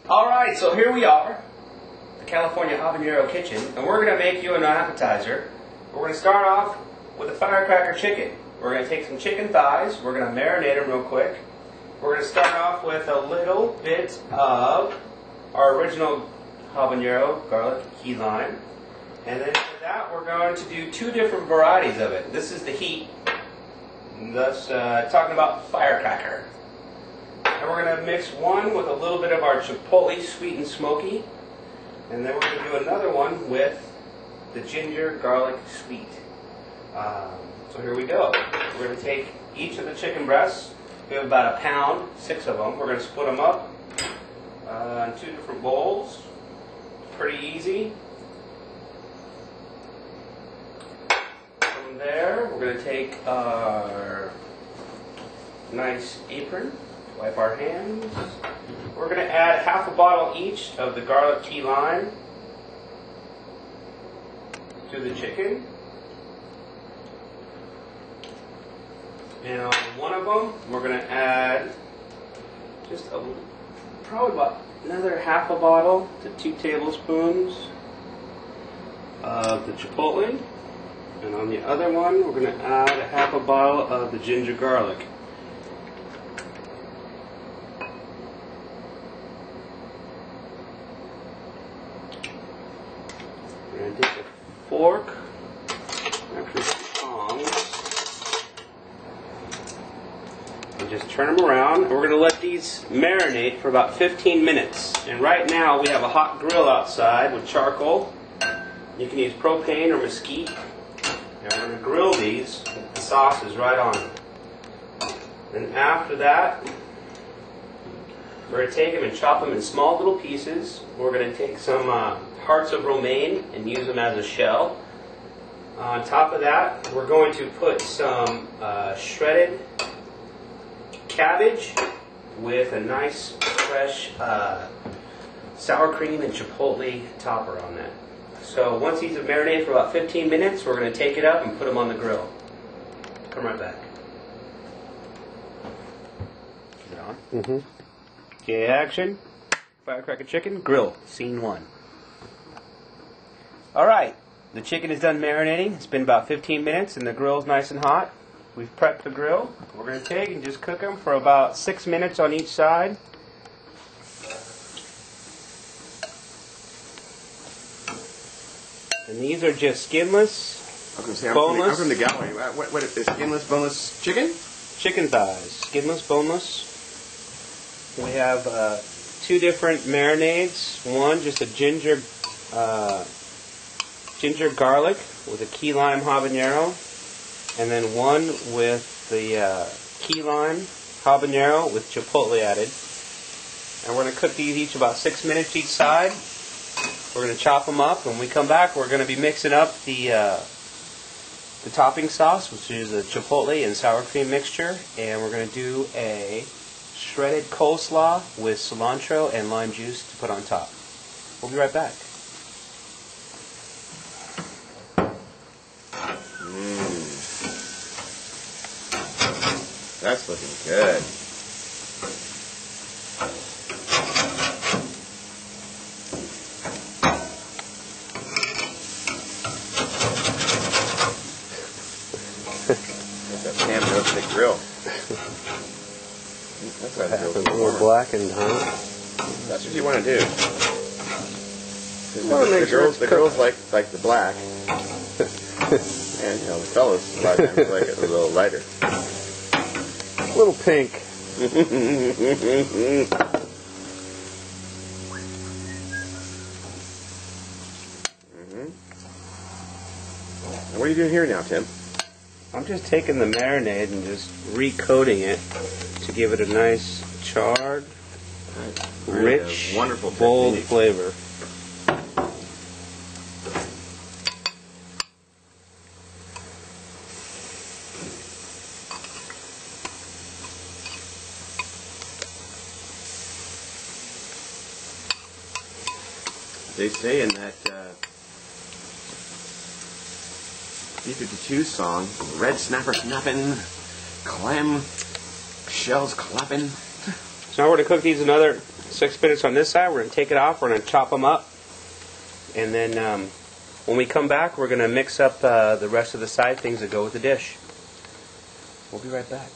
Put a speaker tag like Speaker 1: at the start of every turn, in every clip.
Speaker 1: Alright, so here we are, the California Habanero kitchen, and we're going to make you an appetizer. We're going to start off with a firecracker chicken. We're going to take some chicken thighs, we're going to marinate them real quick. We're going to start off with a little bit of our original habanero, garlic, key lime. And then for that, we're going to do two different varieties of it. This is the heat, thus talking about firecracker. And we're going to mix one with a little bit of our Chipotle sweet and smoky. And then we're going to do another one with the ginger garlic sweet. So here we go. We're going to take each of the chicken breasts. We have about a pound, 6 of them. We're going to split them up in 2 different bowls. Pretty easy. From there, we're going to take our nice apron. Wipe our hands. We're going to add half a bottle each of the garlic key lime to the chicken. And on one of them, we're going to add just probably about another half a bottle to 2 tablespoons of the Chipotle. And on the other one, we're going to add a half a bottle of the ginger garlic. We're going to take a fork, actually tongs, and just turn them around. And we're going to let these marinate for about 15 minutes. And right now we have a hot grill outside with charcoal. You can use propane or mesquite. And we're going to grill these with the sauces right on them. And after that, we're going to take them and chop them in small little pieces. We're going to take some hearts of romaine and use them as a shell. On top of that, we're going to put some shredded cabbage with a nice fresh sour cream and chipotle topper on that. So once these have marinated for about 15 minutes, we're going to take it up and put them on the grill. Come right back. Is it on? Mm-hmm. Okay, action. Firecracker chicken, grill, scene 1. Alright, the chicken is done marinating. It's been about 15 minutes and the grill's nice and hot. We've prepped the grill. We're going to take and just cook them for about 6 minutes on each side. And these are just skinless, boneless.
Speaker 2: I'm from the gallery. What is skinless, boneless chicken?
Speaker 1: Chicken thighs, skinless, boneless. We have 2 different marinades. One, just a ginger garlic with a key lime habanero, and then one with the key lime habanero with chipotle added. And we're going to cook these each about 6 minutes each side. We're going to chop them up. When we come back, we're going to be mixing up the topping sauce, which is a chipotle and sour cream mixture, and we're going to do a shredded coleslaw with cilantro and lime juice to put on top. We'll be right back.
Speaker 2: That's looking good. That's that ham roasted grill. That's what happens.
Speaker 1: A little blackened, huh?
Speaker 2: That's what you want to do. The girls like the black, and the fellas a lot of times like it a little lighter.
Speaker 1: A little pink.
Speaker 2: And what are you doing here now, Tim?
Speaker 1: I'm just taking the marinade and just recoating it to give it a nice charred, rich,
Speaker 2: wonderful,
Speaker 1: bold
Speaker 2: technique.
Speaker 1: flavor.
Speaker 2: They say in that B-52 song, red snapper snapping, clam shells clapping.
Speaker 1: So now we're going to cook these another 6 minutes on this side. We're going to take it off. We're going to chop them up. And then when we come back, we're going to mix up the rest of the side things that go with the dish. We'll be right back.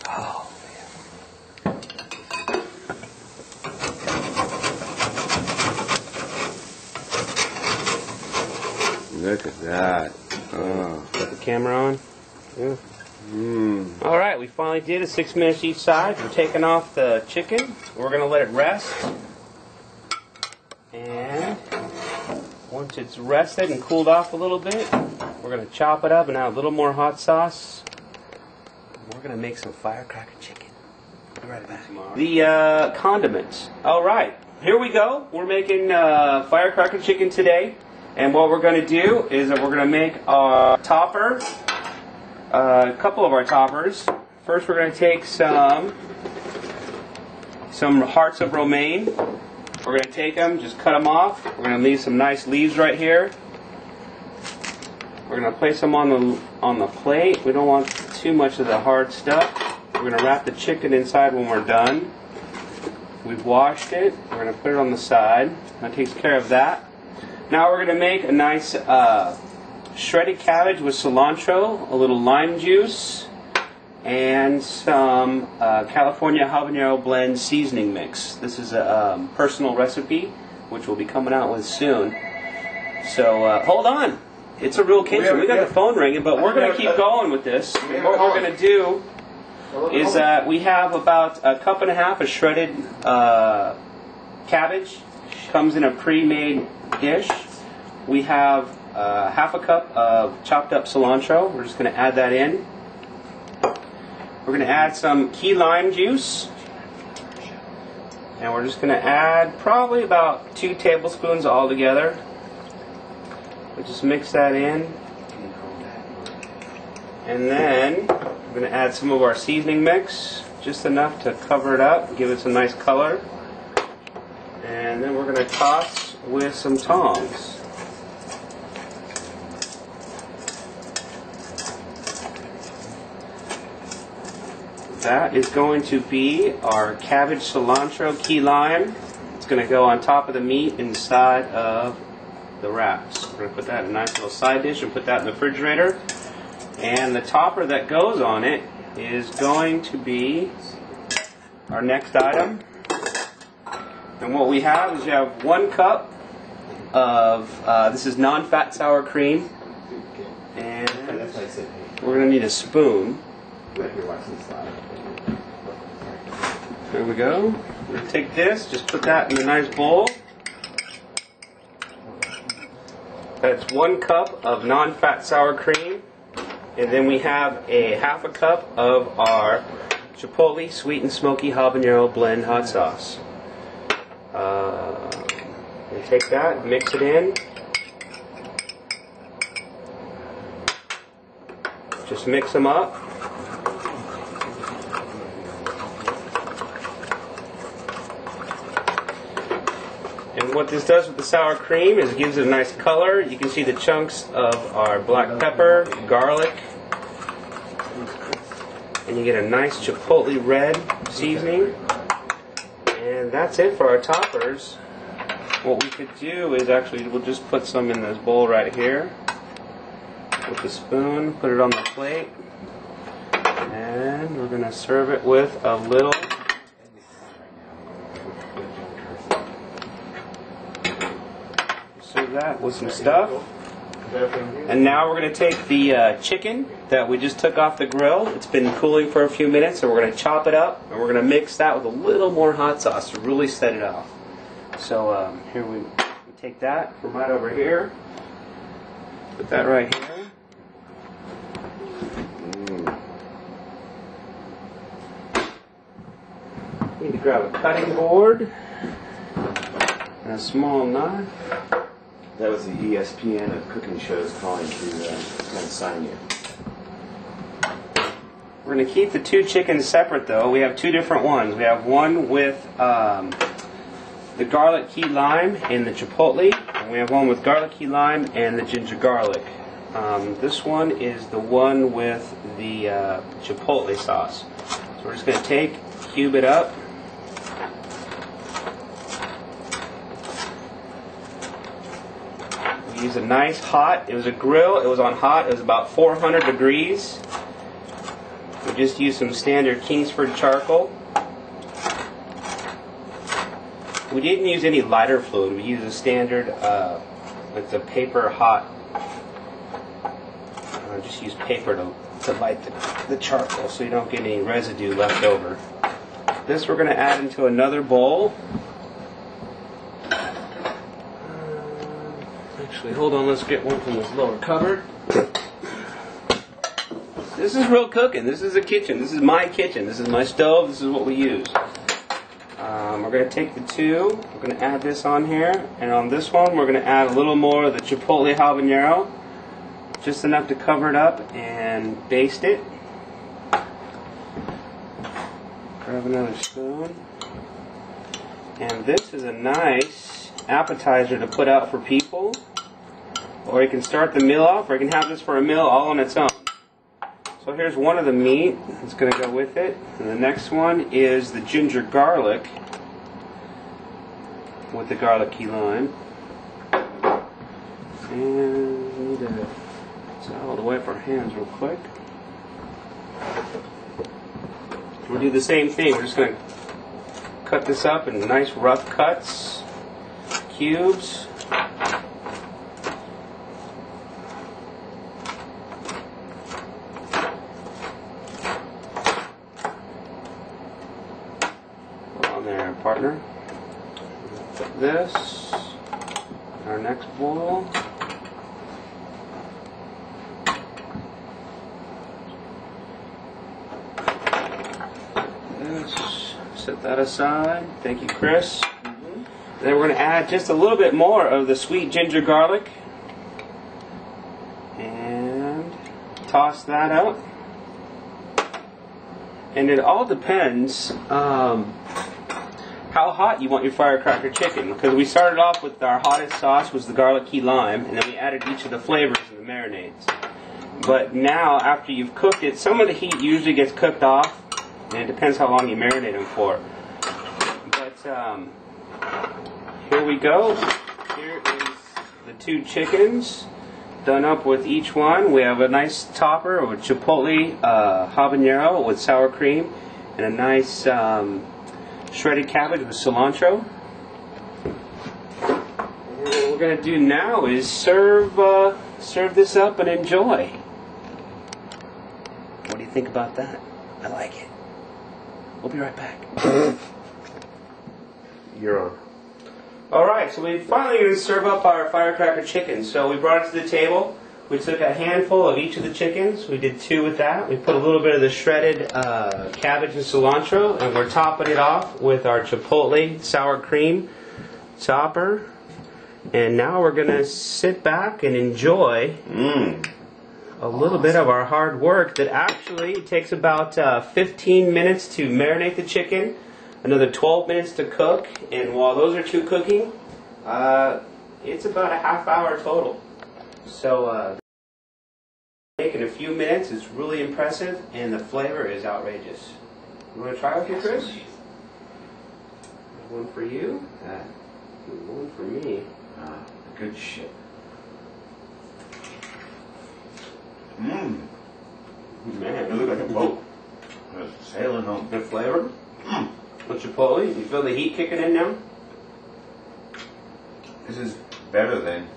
Speaker 1: Oh, man.
Speaker 2: Look at that. Oh.
Speaker 1: Got the camera on? Yeah. All right, we finally did it. 6 minutes each side. We're taking off the chicken. We're going to let it rest. And once it's rested and cooled off a little bit, we're going to chop it up and add a little more hot sauce. We're going to make some firecracker chicken. Be right back. The condiments. All right, here we go. We're making firecracker chicken today. And what we're going to do is that we're going to make our topper. A couple of our toppers. First, we're going to take some hearts of romaine. We're going to take them, just cut them off. We're going to leave some nice leaves right here. We're going to place them on the plate. We don't want too much of the hard stuff. We're going to wrap the chicken inside when we're done. We've washed it. We're going to put it on the side. That takes care of that. Now we're going to make a nice shredded cabbage with cilantro, a little lime juice, and some California Habanero blend seasoning mix. This is a personal recipe, which we'll be coming out with soon. So hold on. It's a real kitchen. We got the phone ringing, but we're going to keep going with this. And what we're going to do is that we have about a cup and a half of shredded cabbage. Comes in a pre-made dish. We have half a cup of chopped up cilantro. We're just going to add that in. We're going to add some key lime juice. And we're just going to add probably about 2 tablespoons all together. We'll just mix that in. And then we're going to add some of our seasoning mix. Just enough to cover it up, give it some nice color. And then we're going to toss with some tongs. That is going to be our cabbage cilantro key lime. It's going to go on top of the meat inside of the wraps. We're going to put that in a nice little side dish and put that in the refrigerator. And the topper that goes on it is going to be our next item. And what we have is we have 1 cup of, this is non-fat sour cream. And we're going to need a spoon. There we go. We're going to take this, just put that in a nice bowl. That's 1 cup of non-fat sour cream. And then we have a half a cup of our Chipotle sweet and smoky habanero blend hot sauce. We take that, mix it in. Just mix them up. And what this does with the sour cream is it gives it a nice color. You can see the chunks of our black pepper, garlic, and you get a nice chipotle red seasoning. And that's it for our toppers. What we could do is actually we'll just put some in this bowl right here with the spoon, put it on the plate, and we're going to serve it with a little serve that with some stuff. And now we're going to take the chicken that we just took off the grill. It's been cooling for a few minutes, so we're going to chop it up and we're going to mix that with a little more hot sauce to really set it off. So here we take that from right over here. Put that right here. Need to grab a cutting board and a small knife.
Speaker 2: That was the ESPN of cooking shows calling to kind of sign you.
Speaker 1: We're going to keep the 2 chickens separate though. We have 2 different ones. We have one with the garlic key lime and the chipotle, and we have one with garlic key lime and the ginger garlic. This one is the one with the chipotle sauce. So we're just going to cube it up, We use a nice hot, it was a grill, it was on hot, it was about 400 degrees. We just used some standard Kingsford charcoal. We didn't use any lighter fluid, we used a standard, it's a paper hot. Just use paper to light the charcoal so you don't get any residue left over. This we're going to add into another bowl. Actually, hold on, let's get one from this lower cupboard. This is real cooking. This is a kitchen. This is my kitchen. This is my stove. This is what we use. We're going to take the two. We're going to add this on here. And on this one, we're going to add a little more of the Chipotle Habanero. Just enough to cover it up and baste it. Grab another spoon. And this is a nice appetizer to put out for people. Or you can start the meal off, or you can have this for a meal all on its own. So here's one of the meat that's going to go with it. And the next one is the ginger garlic with the garlic key lime. And we need to towel to wipe our hands real quick. We'll do the same thing. We're just going to cut this up in nice rough cuts, cubes. Put on there, partner. Put this in our next bowl. Set that aside. Thank you, Chris. Then we're going to add just a little bit more of the sweet ginger garlic. And toss that out. And it all depends how hot you want your firecracker chicken. Because we started off with our hottest sauce was the garlic key lime. And then we added each of the flavors in the marinades. But now, after you've cooked it, some of the heat usually gets cooked off. And it depends how long you marinate them for. But here we go. Here is the two chickens done up with each one. We have a nice topper with Chipotle habanero with sour cream and a nice shredded cabbage with cilantro. And what we're going to do now is serve this up and enjoy. What do you think about that? I like it. We'll be right back.
Speaker 2: You're on.
Speaker 1: Alright, so we finally going to serve up our firecracker chicken. So we brought it to the table. We took a handful of each of the chickens. We did two with that. We put a little bit of the shredded cabbage and cilantro, and we're topping it off with our Chipotle sour cream topper. And now we're going to sit back and enjoy a little bit of our hard work that actually takes about 15 minutes to marinate the chicken, another 12 minutes to cook, and while those are two cooking, it's about a half hour total. So in a few minutes is really impressive, and the flavor is outrageous. You want to try with you, Chris? One for you, one for me.
Speaker 2: Good shit.
Speaker 1: Man,
Speaker 2: It looked like a boat. It was sailing home.
Speaker 1: the flavor. With Chipotle, you feel the heat kicking in now?
Speaker 2: This is better than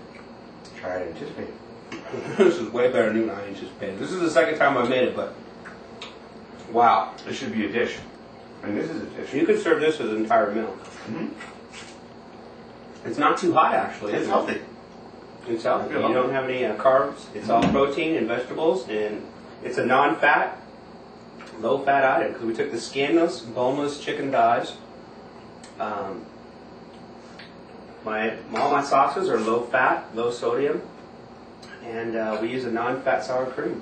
Speaker 2: I had anticipated.
Speaker 1: This is way better than I anticipated. This is the second time I made it, but wow.
Speaker 2: This should be a dish. And this is a dish.
Speaker 1: You could serve this as an entire meal. It's not too hot, actually.
Speaker 2: It's healthy.
Speaker 1: It's healthy. You don't have any carbs. It's all protein and vegetables, and it's a non-fat, low-fat item because we took the skinless, boneless chicken thighs. All my sauces are low-fat, low-sodium, and we use a non-fat sour cream.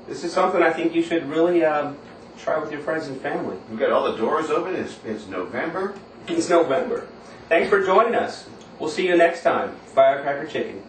Speaker 1: This is something I think you should really try with your friends and family.
Speaker 2: We've got all the doors open. It's November.
Speaker 1: It's November. Thanks for joining us. We'll see you next time. Firecracker Chicken.